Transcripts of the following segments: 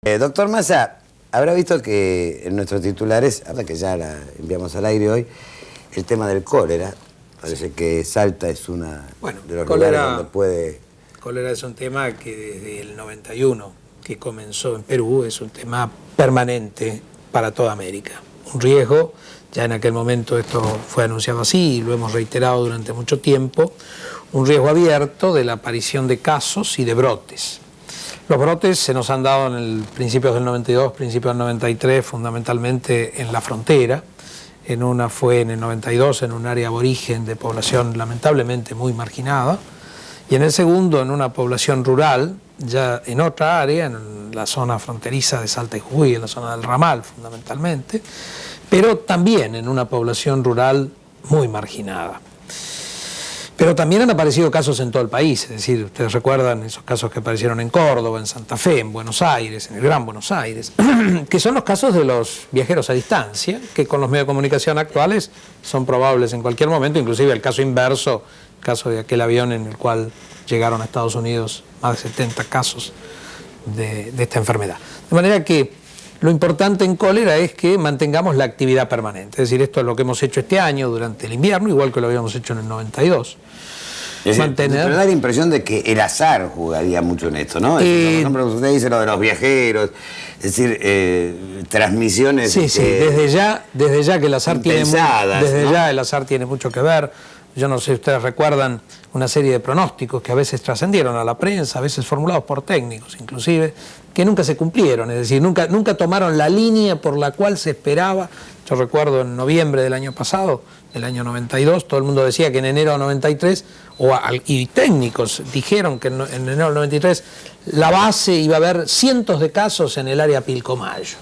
Doctor Massa, habrá visto que en nuestros titulares, ahora que ya la enviamos al aire hoy, el tema del cólera. Parece que Salta es una de los lugares donde puede... Cólera es un tema que desde el 91, que comenzó en Perú, es un tema permanente para toda América. Un riesgo, ya en aquel momento esto fue anunciado así y lo hemos reiterado durante mucho tiempo, un riesgo abierto de la aparición de casos y de brotes. Los brotes se nos han dado en el principios del 92, principios del 93, fundamentalmente en la frontera. En una fue en el 92 en un área aborigen de población lamentablemente muy marginada, y en el segundo en una población rural, ya en otra área, en la zona fronteriza de Salta y Jujuy, en la zona del Ramal fundamentalmente, pero también en una población rural muy marginada. Pero también han aparecido casos en todo el país, es decir, ustedes recuerdan esos casos que aparecieron en Córdoba, en Santa Fe, en Buenos Aires, en el Gran Buenos Aires, que son los casos de los viajeros a distancia, que con los medios de comunicación actuales son probables en cualquier momento, inclusive el caso inverso, el caso de aquel avión en el cual llegaron a Estados Unidos más de 70 casos de esta enfermedad. De manera que lo importante en cólera es que mantengamos la actividad permanente. Es decir, esto es lo que hemos hecho este año durante el invierno, igual que lo habíamos hecho en el 92. Pero da la impresión de que el azar jugaría mucho en esto, ¿no? Por ejemplo, usted dice lo de los viajeros, es decir, transmisiones... Sí, desde ya que el azar el azar tiene mucho que ver. Yo no sé si ustedes recuerdan una serie de pronósticos que a veces trascendieron a la prensa, a veces formulados por técnicos inclusive, que nunca se cumplieron, es decir, nunca tomaron la línea por la cual se esperaba. Yo recuerdo en noviembre del año pasado, del año 92, todo el mundo decía que en enero del 93, y técnicos dijeron que en enero del 93 la base iba a haber cientos de casos en el área Pilcomayo,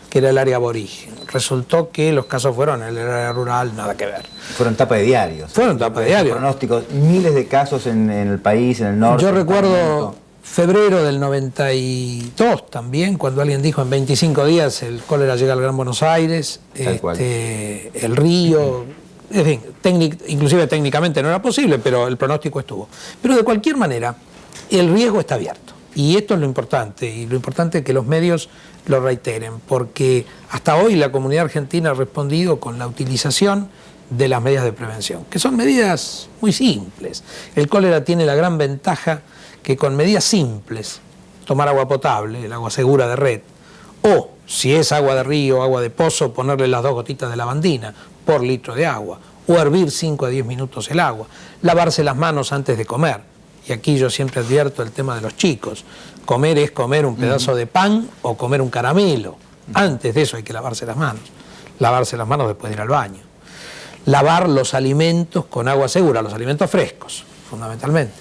que era el área aborigen. Resultó que los casos fueron en el área rural, nada que ver. Fueron tapa de diarios. Fueron tapa de diarios. Pronósticos, miles de casos en el país, en el norte. Yo recuerdo febrero del 92 también, cuando alguien dijo en 25 días el cólera llega al Gran Buenos Aires, el río, en fin, inclusive técnicamente no era posible, pero el pronóstico estuvo. Pero de cualquier manera, el riesgo está abierto. Y esto es lo importante, y lo importante es que los medios lo reiteren, porque hasta hoy la comunidad argentina ha respondido con la utilización de las medidas de prevención, que son medidas muy simples. El cólera tiene la gran ventaja que con medidas simples, tomar agua potable, el agua segura de red, o si es agua de río, agua de pozo, ponerle las 2 gotitas de lavandina por litro de agua, o hervir 5 a 10 minutos el agua, lavarse las manos antes de comer. Y aquí yo siempre advierto el tema de los chicos. Comer es comer un pedazo de pan o comer un caramelo. Antes de eso hay que lavarse las manos. Lavarse las manos después de ir al baño. Lavar los alimentos con agua segura, los alimentos frescos, fundamentalmente.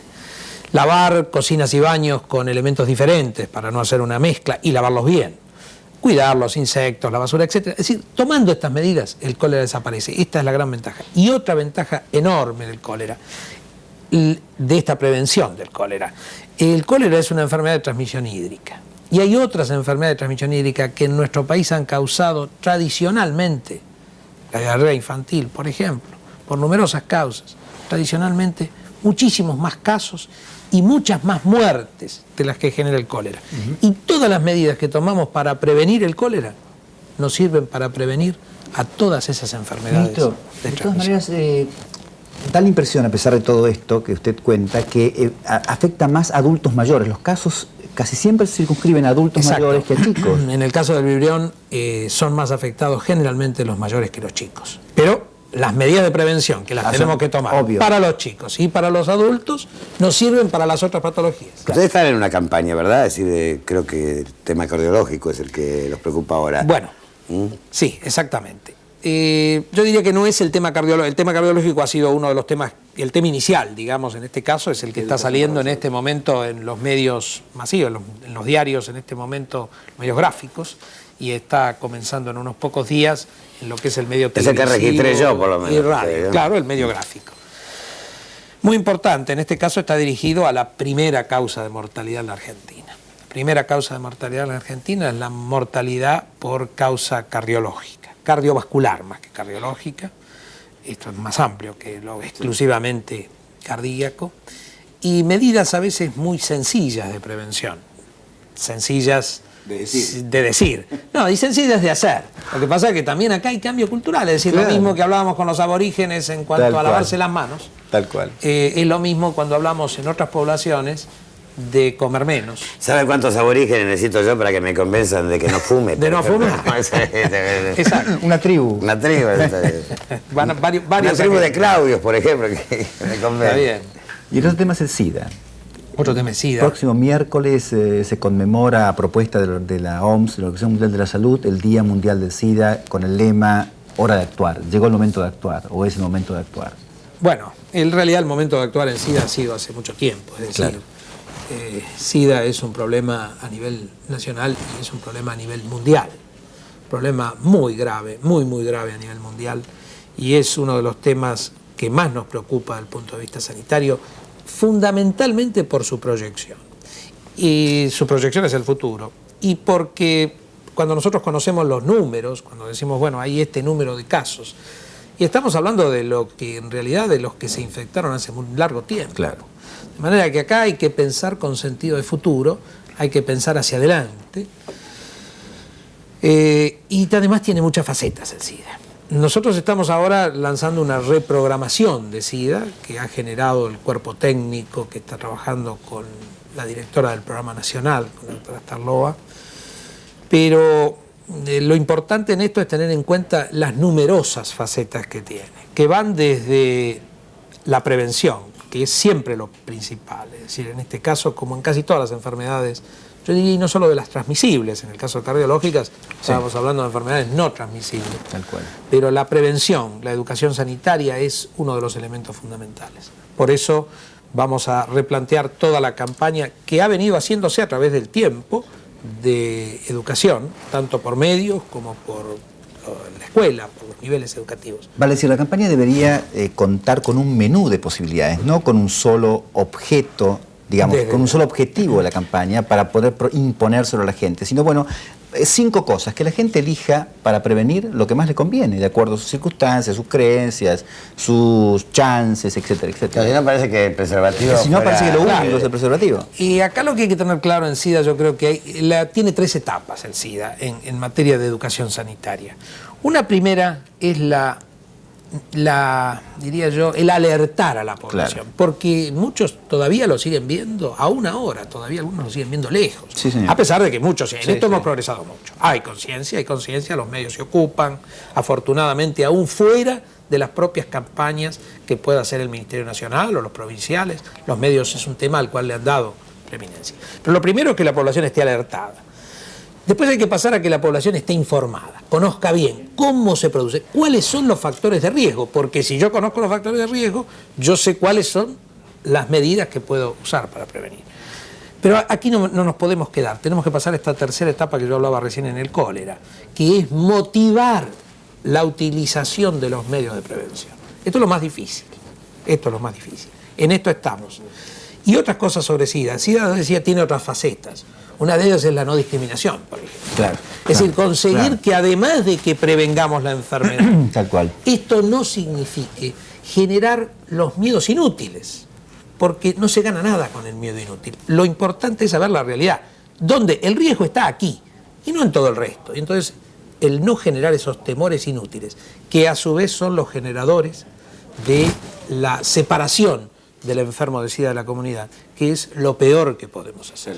Lavar cocinas y baños con elementos diferentes para no hacer una mezcla y lavarlos bien. Cuidar los insectos, la basura, etc. Es decir, tomando estas medidas, el cólera desaparece. Esta es la gran ventaja. Y otra ventaja enorme del cólera, de esta prevención del cólera. El cólera es una enfermedad de transmisión hídrica. Y hay otras enfermedades de transmisión hídrica que en nuestro país han causado tradicionalmente, la diarrea infantil, por ejemplo, por numerosas causas, tradicionalmente muchísimos más casos y muchas más muertes de las que genera el cólera. Y todas las medidas que tomamos para prevenir el cólera nos sirven para prevenir a todas esas enfermedades. Ministro, de todas maneras, da la impresión, a pesar de todo esto que usted cuenta, que afecta más a adultos mayores. Los casos casi siempre se circunscriben a adultos mayores que a chicos. En el caso del vibrión son más afectados generalmente los mayores que los chicos. Pero las medidas de prevención que las tenemos que tomar para los chicos y para los adultos nos sirven para las otras patologías. Ustedes están en una campaña, ¿verdad? Es decir, creo que el tema cardiológico es el que los preocupa ahora. Bueno, sí, exactamente. Yo diría que no es el tema cardiológico. El tema cardiológico ha sido uno de los temas, el tema inicial, digamos, en este caso, es el que está saliendo en este momento en los medios masivos, en los diarios en este momento, medios gráficos, y está comenzando en unos pocos días en lo que es el medio televisivo. Ese que registré yo, por lo menos. Y radio, claro, el medio gráfico. Muy importante, en este caso está dirigido a la primera causa de mortalidad en la Argentina. La primera causa de mortalidad en la Argentina es la mortalidad por causa cardiológica, cardiovascular más que cardiológica. Esto es más amplio que lo exclusivamente cardíaco. Y medidas a veces muy sencillas de prevención. Sencillas De decir. No, dicen SIDA es de hacer. Lo que pasa es que también acá hay cambio cultural, es decir, claro, lo mismo que hablábamos con los aborígenes en cuanto a lavarse las manos. Tal cual. Es lo mismo cuando hablamos en otras poblaciones de comer menos. ¿Sabe cuántos aborígenes necesito yo para que me convenzan de que no fume? ¿De no fumar? Exacto. Una tribu. Una tribu. Una tribu de Claudios, por ejemplo, que me convence. Está bien. Y el otro tema es el SIDA. Otro tema es SIDA. Próximo miércoles se conmemora, a propuesta de la OMS, de la Organización Mundial de la Salud, el Día Mundial del SIDA, con el lema "Hora de actuar". ¿Llegó el momento de actuar o es el momento de actuar? Bueno, en realidad el momento de actuar en SIDA ha sido hace mucho tiempo. Es decir, claro, SIDA es un problema a nivel nacional y es un problema a nivel mundial. Un problema muy grave, muy grave a nivel mundial, y es uno de los temas que más nos preocupa desde el punto de vista sanitario, fundamentalmente por su proyección. Y su proyección es el futuro. Y porque cuando nosotros conocemos los números, cuando decimos, bueno, hay este número de casos, y estamos hablando de lo que en realidad de los que se infectaron hace un largo tiempo. Claro. De manera que acá hay que pensar con sentido de futuro, hay que pensar hacia adelante. Y además tiene muchas facetas el SIDA. Nosotros estamos ahora lanzando una reprogramación de SIDA que ha generado el cuerpo técnico que está trabajando con la directora del programa nacional, con la doctora Starloa. Pero lo importante en esto es tener en cuenta las numerosas facetas que tiene, que van desde la prevención, que es siempre lo principal, es decir, en este caso, como en casi todas las enfermedades, yo diría, y no solo de las transmisibles, en el caso de cardiológicas, estábamos hablando de enfermedades no transmisibles. Tal cual. Pero la prevención, la educación sanitaria es uno de los elementos fundamentales. Por eso vamos a replantear toda la campaña que ha venido haciéndose a través del tiempo de educación, tanto por medios como por la escuela, por los niveles educativos. Vale decir, la campaña debería contar con un menú de posibilidades, no con un solo objeto, digamos, con un solo objetivo de la campaña para poder imponérselo a la gente, sino, bueno, 5 cosas que la gente elija para prevenir lo que más le conviene, de acuerdo a sus circunstancias, sus creencias, sus chances, etcétera, etcétera. Si no, parece que el preservativo... Si no, parece que lo único es el preservativo. Y acá lo que hay que tener claro en SIDA, yo creo que tiene 3 etapas el SIDA en materia de educación sanitaria. Una primera es diría yo, el alertar a la población, claro, porque muchos todavía lo siguen viendo, aún ahora, todavía algunos lo siguen viendo lejos, sí, señor, a pesar de que muchos, en esto hemos progresado mucho. Hay conciencia, los medios se ocupan, afortunadamente, aún fuera de las propias campañas que pueda hacer el Ministerio Nacional o los provinciales, los medios es un tema al cual le han dado preeminencia. Pero lo primero es que la población esté alertada. Después hay que pasar a que la población esté informada, conozca bien cómo se produce, cuáles son los factores de riesgo, porque si yo conozco los factores de riesgo, yo sé cuáles son las medidas que puedo usar para prevenir. Pero aquí no nos podemos quedar, tenemos que pasar a esta tercera etapa que yo hablaba recién en el cólera, que es motivar la utilización de los medios de prevención. Esto es lo más difícil, en esto estamos. Y otras cosas sobre SIDA. SIDA, decía, tiene otras facetas. Una de ellas es la no discriminación, por ejemplo. Claro, es decir, conseguir que además de que prevengamos la enfermedad, tal cual, esto no signifique generar los miedos inútiles, porque no se gana nada con el miedo inútil. Lo importante es saber la realidad, donde el riesgo está aquí y no en todo el resto. Y entonces, el no generar esos temores inútiles, que a su vez son los generadores de la separación del enfermo de SIDA de la comunidad, que es lo peor que podemos hacer.